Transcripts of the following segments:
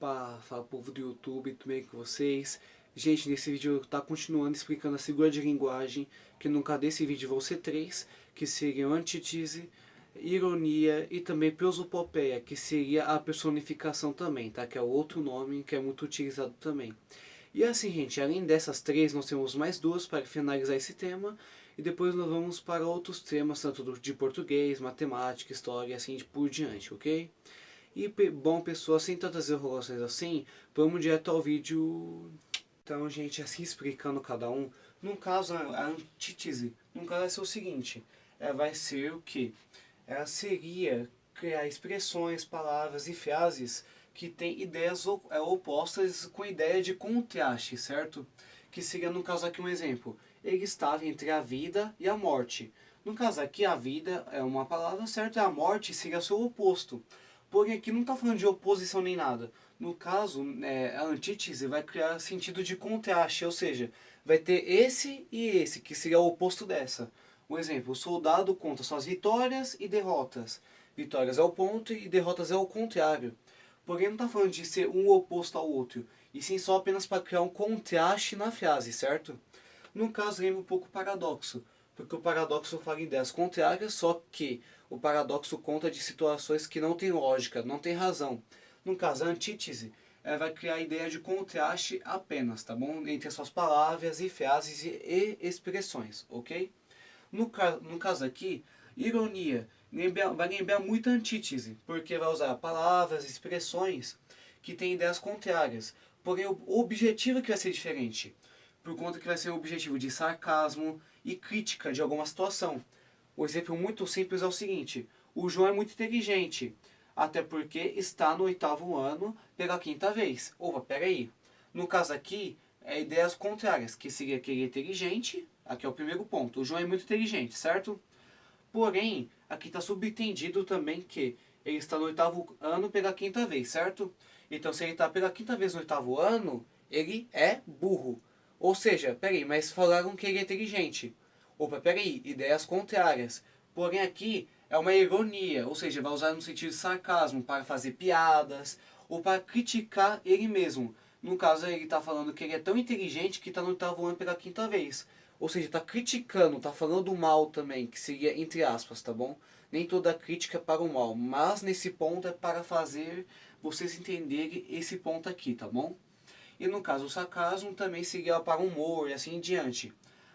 Opa, fala povo do YouTube, tudo bem com vocês? Gente, nesse vídeo eu tá continuando explicando a figura de linguagem, que no caso desse vídeo vão ser três, que seriam antítese, ironia e também prosopopeia, que seria a personificação também, tá? Que é outro nome que é muito utilizado também. E assim, gente, além dessas três, nós temos mais duas para finalizar esse tema, e depois nós vamos para outros temas, tanto de português, matemática, história e assim por diante, ok? E bom, pessoal, sem tantas enrolações assim, vamos direto ao vídeo. Então, gente, assim explicando cada um. No caso, a antítese, no caso vai ser o seguinte, vai ser o que? Ela seria criar expressões, palavras e frases que têm ideias opostas com ideia de contraste, certo? Que seria, no caso aqui, um exemplo. Ele estava entre a vida e a morte. No caso aqui, a vida é uma palavra, certo? E a morte seria seu oposto. Porém, aqui não está falando de oposição nem nada. No caso, a antítese vai criar sentido de contraste, ou seja, vai ter esse e esse, que seria o oposto dessa. Um exemplo, o soldado conta suas vitórias e derrotas. Vitórias é o ponto e derrotas é o contrário. Porém, não está falando de ser um oposto ao outro, e sim só apenas para criar um contraste na frase, certo? No caso, lembra um pouco o paradoxo, porque o paradoxo fala em ideias contrárias, só que o paradoxo conta de situações que não tem lógica, não tem razão. No caso, a antítese vai criar a ideia de contraste apenas, tá bom? Entre as suas palavras e frases e expressões, ok? No caso aqui, ironia vai lembrar muito a antítese, porque vai usar palavras, expressões que têm ideias contrárias. Porém, o objetivo é que vai ser diferente, por conta que vai ser o objetivo de sarcasmo e crítica de alguma situação. O exemplo muito simples é o seguinte: o João é muito inteligente, até porque está no 8º ano pela 5ª vez. Opa, peraí. No caso aqui, é ideias contrárias, que seria que ele é inteligente, aqui é o primeiro ponto. O João é muito inteligente, certo? Porém, aqui está subentendido também que ele está no 8º ano pela 5ª vez, certo? Então, se ele está pela 5ª vez no 8º ano, ele é burro. Ou seja, peraí, mas falaram que ele é inteligente. Opa, peraí, ideias contrárias. Porém aqui é uma ironia, ou seja, vai usar no sentido de sarcasmo, para fazer piadas, ou para criticar ele mesmo. No caso, ele está falando que ele é tão inteligente que está no 8º ano pela 5ª vez. Ou seja, está criticando, está falando mal também, que seria entre aspas, tá bom? Nem toda crítica é para o mal, mas nesse ponto é para fazer vocês entenderem esse ponto aqui, tá bom? E no caso o sarcasmo também seria para humor e assim em diante.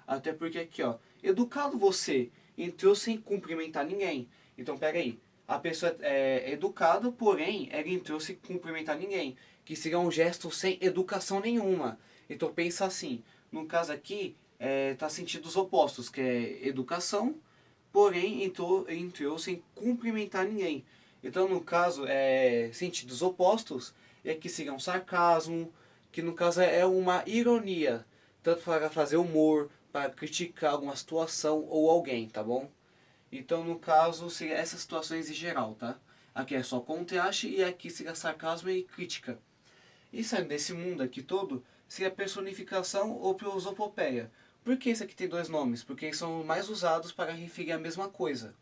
Até porque aqui, ó, educado você entrou sem cumprimentar ninguém. Então, peraí, a pessoa é educada, porém, ela entrou sem cumprimentar ninguém. Que seria um gesto sem educação nenhuma. Então, pensa assim, no caso aqui, tá sentidos opostos, que é educação, porém, entrou sem cumprimentar ninguém. Então, no caso, sentidos opostos, é que seria um sarcasmo, que no caso é uma ironia, tanto para fazer humor, para criticar alguma situação ou alguém, tá bom? Então, no caso, seria essas situações em geral, tá? Aqui é só contraste e aqui seria sarcasmo e crítica. E saindo desse mundo aqui todo, seria personificação ou prosopopeia. Por que esse aqui tem dois nomes? Porque eles são mais usados para referir a mesma coisa.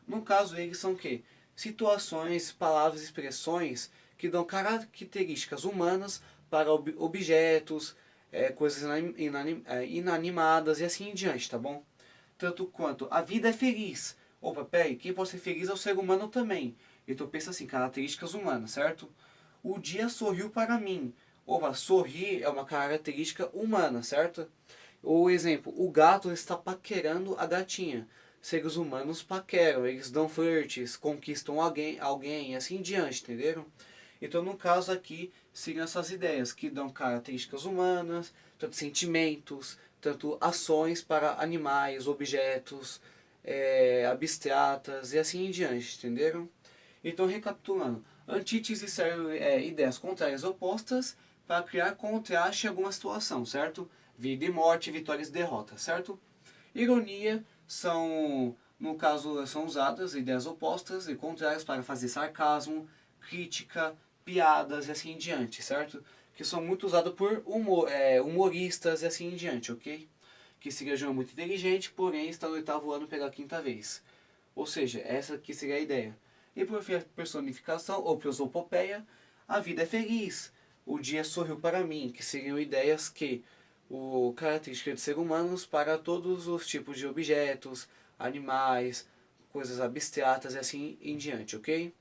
No caso, eles são o quê? Situações, palavras, expressões que dão características humanas para objetos, coisas inanimadas e assim em diante, tá bom? Tanto quanto a vida é feliz. Opa, peraí, quem pode ser feliz é o ser humano também. Então pensa assim, características humanas, certo? O dia sorriu para mim. Opa, sorrir é uma característica humana, certo? Ou exemplo, o gato está paquerando a gatinha. Seres humanos paqueram, eles dão flirts, conquistam alguém e assim em diante, entenderam? Então, no caso aqui, seriam essas ideias que dão características humanas, tanto sentimentos, tanto ações para animais, objetos, abstratas e assim em diante, entenderam? Então, recapitulando, antítese serve ideias contrárias opostas para criar contraste em alguma situação, certo? Vida e morte, vitórias e derrotas, certo? Ironia são, no caso, são usadas ideias opostas e contrárias para fazer sarcasmo, crítica, piadas e assim em diante, certo? Que são muito usadas por humoristas e assim em diante, ok? Que seria João muito inteligente, porém está no 8º ano pela 5ª vez. Ou seja, essa aqui seria a ideia. E por personificação ou prosopopeia, a vida é feliz, o dia sorriu para mim, que seriam ideias que o característica de ser humanos para todos os tipos de objetos, animais, coisas abstratas e assim em diante, ok?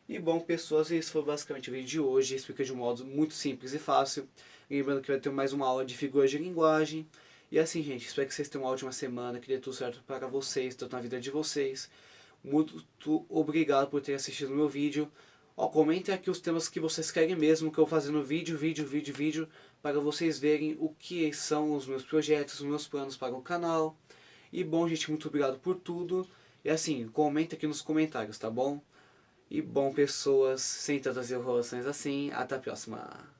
E bom, pessoas, esse foi basicamente o vídeo de hoje. Explica de um modo muito simples e fácil. Lembrando que vai ter mais uma aula de figuras de linguagem. E assim, gente, espero que vocês tenham uma ótima semana, que dê tudo certo para vocês, tanto na vida de vocês. Muito obrigado por ter assistido o meu vídeo. Ó, comentem aqui os temas que vocês querem mesmo que eu faça no vídeo, para vocês verem o que são os meus projetos, os meus planos para o canal. E bom, gente, muito obrigado por tudo. E assim, comenta aqui nos comentários, tá bom? E bom, pessoas, sem tantas enrolações assim, até a próxima.